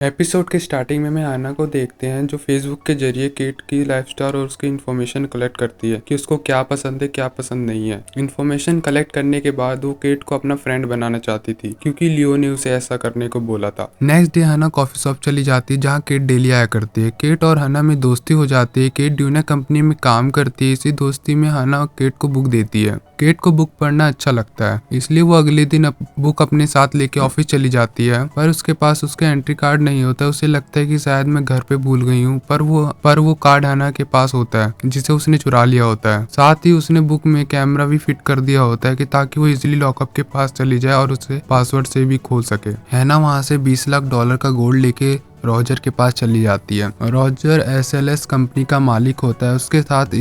Episode के starting में हमें आना को देखते हैं जो फेसबुक के जरिए केट की लाइफस्टाइल और उसकी इन्फॉर्मेशन कलेक्ट करती है कि उसको क्या पसंद है क्या पसंद नहीं है। इन्फॉर्मेशन कलेक्ट करने के बाद वो केट को अपना फ्रेंड बनाना चाहती थी क्योंकि लियो ने उसे ऐसा करने को बोला था। नेक्स्ट डे हना कॉफी शॉप चली जाती है जहाँ केट डेली आया करती है। केट और हना में दोस्ती हो जाती है। केट ड्यूना कंपनी में काम करती है। इसी दोस्ती में हना केट को बुक देती है। केट को बुक पढ़ना अच्छा लगता है इसलिए वो अगले दिन बुक अपने साथ लेके ऑफिस चली जाती है, पर उसके पास उसका एंट्री कार्ड नहीं होता। उसे लगता है कि शायद मैं घर पे भूल गई हूँ, पर वो कार्ड हना के पास होता है जिसे उसने चुरा लिया होता है। साथ ही उसने बुक में कैमरा भी फिट कर दिया होता है कि ताकि वो इजिली लॉकअप के पास चली जाए और उसे पासवर्ड से भी खोल सके। हैना वहाँ से $20 लाख का गोल्ड लेके रॉजर के पास चली जाती है। रॉजर SLS कंपनी का मालिक होता है। उसके साथ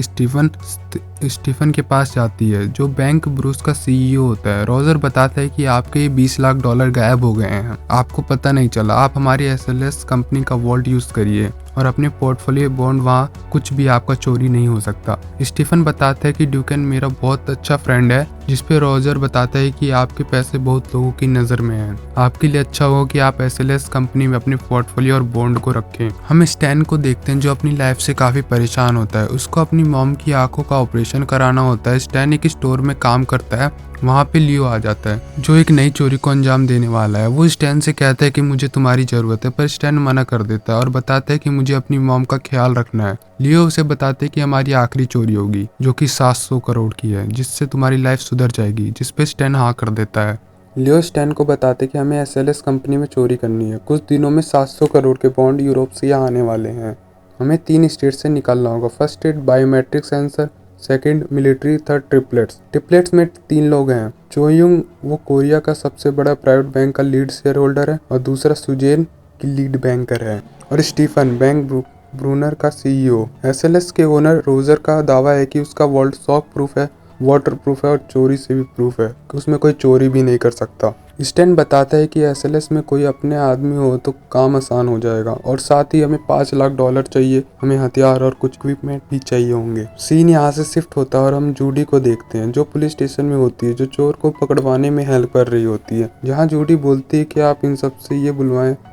स्टीफन के पास जाती है जो बैंक ब्रूस का CEO होता है। रॉजर बताता है कि आपके ये $20 लाख गायब हो गए हैं, आपको पता नहीं चला। आप हमारी SLS कंपनी का वॉल्ट यूज करिए और अपने पोर्टफोलियो बॉन्ड, वहाँ कुछ भी आपका चोरी नहीं हो सकता। स्टीफन बताता है कि ड्यूकन मेरा बहुत अच्छा फ्रेंड है, जिसपे रॉजर बताता है कि आपके पैसे बहुत लोगों की नज़र में हैं। आपके लिए अच्छा हो कि आप SLS कंपनी में अपने पोर्टफोलियो और बॉन्ड को रखें। हम स्टैन को देखते हैं जो अपनी लाइफ से काफ़ी परेशान होता है। उसको अपनी मॉम की आंखों का ऑपरेशन कराना होता है। स्टैन एक स्टोर में काम करता है। वहाँ पे लियो आ जाता है जो एक नई चोरी को अंजाम देने वाला है। वो स्टैन से कहता है कि मुझे तुम्हारी ज़रूरत है, पर स्टैन मना कर देता है और बताता है कि मुझे अपनी मॉम का ख्याल रखना है। लियो उसे बताते हैं कि हमारी आखिरी चोरी होगी जो कि 700 करोड़ की है, जिससे तुम्हारी लाइफ सुधर जाएगी, जिसपे स्टैन हाँ कर देता है। लियो स्टैन को बताते कि हमें SLS कंपनी में चोरी करनी है। कुछ दिनों में 700 करोड़ के बॉन्ड यूरोप से यहाँ आने वाले हैं। हमें 3 स्टेट से निकलना होगा। First state biometric sensor, second military, third triplets में 3 लोग हैं। चोयुंग वो कोरिया का सबसे बड़ा प्राइवेट बैंक का लीड शेयर होल्डर है और दूसरा सुजेन की लीड बैंकर है, और स्टीफन बैंक ब्रूनर का CEO। SLS के ओनर रोजर का दावा है कि उसका वॉल्ट शॉक प्रूफ है, वाटर प्रूफ है और चोरी से भी प्रूफ है कि उसमें कोई चोरी भी नहीं कर सकता। स्टैन बताता है कि SLS में कोई अपने आदमी हो तो काम आसान हो जाएगा, और साथ ही हमें $5 लाख चाहिए। हमें हथियार और कुछ इक्विपमेंट भी चाहिए होंगे। सीन यहाँ से शिफ्ट होता है और हम जूडी को देखते हैं जो पुलिस स्टेशन में होती है, जो चोर को पकड़वाने में हेल्प कर रही होती है। जहाँ जूडी बोलती है कि आप इन सब से ये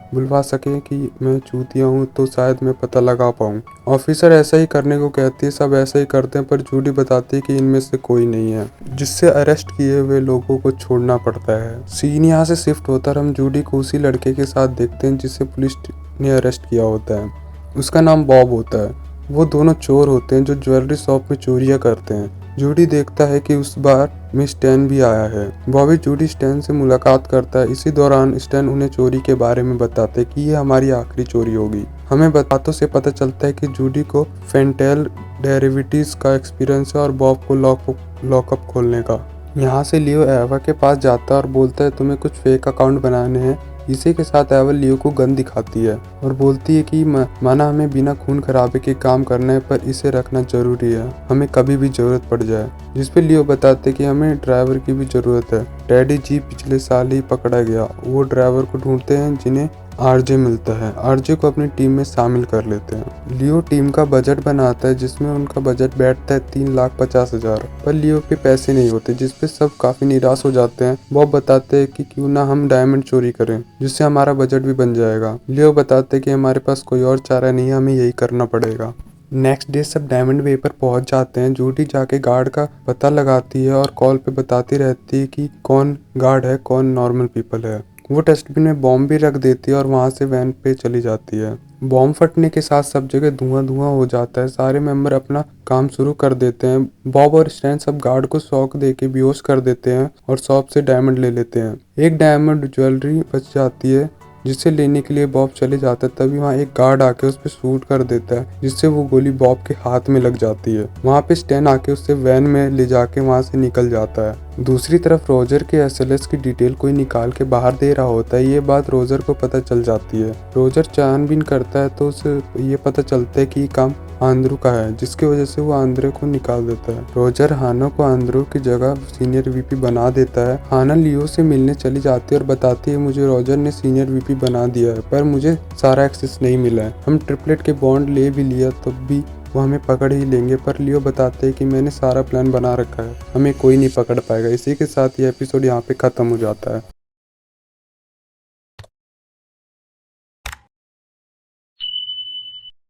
बुलवा सके कि मैं चूतिया हूँ तो शायद मैं पता लगा पाऊँ। ऑफिसर ऐसा ही करने को कहती है, सब ऐसा ही करते हैं, पर जूडी बताती है कि इनमें से कोई नहीं है, जिससे अरेस्ट किए हुए लोगों को छोड़ना पड़ता है। सीन यहाँ से शिफ्ट होता है, हम जूडी को उसी लड़के के साथ देखते हैं जिसे पुलिस ने अरेस्ट किया होता है। उसका नाम बॉब होता है। वो दोनों चोर होते हैं जो ज्वेलरी शॉप में चोरियां करते हैं। जूडी देखता है कि उस बार में स्टैन भी आया है। बॉबी जूडी स्टैन से मुलाकात करता है। इसी दौरान स्टैन उन्हें चोरी के बारे में बताते हैं कि ये हमारी आखिरी चोरी होगी। हमें बातों से पता चलता है कि जूडी को फेंटेल डेरिवेटिव्स का एक्सपीरियंस है और बॉब को लॉकअप खोलने का। यहाँ से लियो एवा के पास जाता है और बोलता है तुम्हें कुछ फेक अकाउंट बनाने हैं। इसी के साथ एवा लियो को गन दिखाती है और बोलती है कि माना हमें बिना खून खराबे के काम करना है, पर इसे रखना जरूरी है, हमें कभी भी जरूरत पड़ जाए। जिस पे लियो बताते कि हमें ड्राइवर की भी जरूरत है। डैडी जी पिछले साल ही पकड़ा गया। वो ड्राइवर को ढूंढते हैं जिन्हें RJ मिलता है। RJ को अपनी टीम में शामिल कर लेते हैं। लियो टीम का बजट बनाता है जिसमें उनका बजट बैठता है $3,50,000, पर लियो पे पैसे नहीं होते, जिसपे सब काफी निराश हो जाते हैं। बॉब बताते हैं कि क्यों ना हम डायमंड चोरी करें, जिससे हमारा बजट भी बन जाएगा। लियो बताते हैं कि हमारे पास कोई और चारा नहीं है, हमें यही करना पड़ेगा। नेक्स्ट डे सब डायमंड वे पर पहुंच जाते हैं। जूडी जाके गार्ड का पता लगाती है और कॉल पे बताती रहती है कि कौन गार्ड है, कौन नॉर्मल पीपल है। वो डस्टबिन में बॉम्ब भी रख देती है और वहाँ से वैन पे चली जाती है। बॉम्ब फटने के साथ सब जगह धुआं हो जाता है। सारे मेंबर अपना काम शुरू कर देते हैं। बॉब और स्टैन सब गार्ड को शॉक देके बेहोश कर देते हैं और शॉप से डायमंड ले लेते हैं। एक डायमंड ज्वेलरी बच जाती है जिसे लेने के लिए बॉब चले जाता है। तभी वहाँ एक गार्ड आके उस पर शूट कर देता है, जिससे वो गोली बॉब के हाथ में लग जाती है। वहाँ पे स्टैन आके उससे वैन में ले जाके वहाँ से निकल जाता है। दूसरी तरफ रोजर के SLS की डिटेल कोई निकाल के बाहर दे रहा होता है। ये बात रोजर को पता चल जाती है। रोजर छानबीन करता है तो उसे ये पता चलता है कि ये काम आंद्रू का है, जिसकी वजह से वो आंद्रे को निकाल देता है। रोजर हाना को आंद्रू की जगह सीनियर VP बना देता है। हाना लियो से मिलने चली जाती है और बताती है मुझे रोजर ने सीनियर VP बना दिया है, पर मुझे सारा एक्सेस नहीं मिला है। हम ट्रिपलेट के बॉन्ड ले भी लिया तब भी वो हमें पकड़ ही लेंगे, पर लियो बताते हैं कि मैंने सारा प्लान बना रखा है, हमें कोई नहीं पकड़ पाएगा। इसी के साथ ये एपिसोड यहाँ पे खत्म हो जाता है।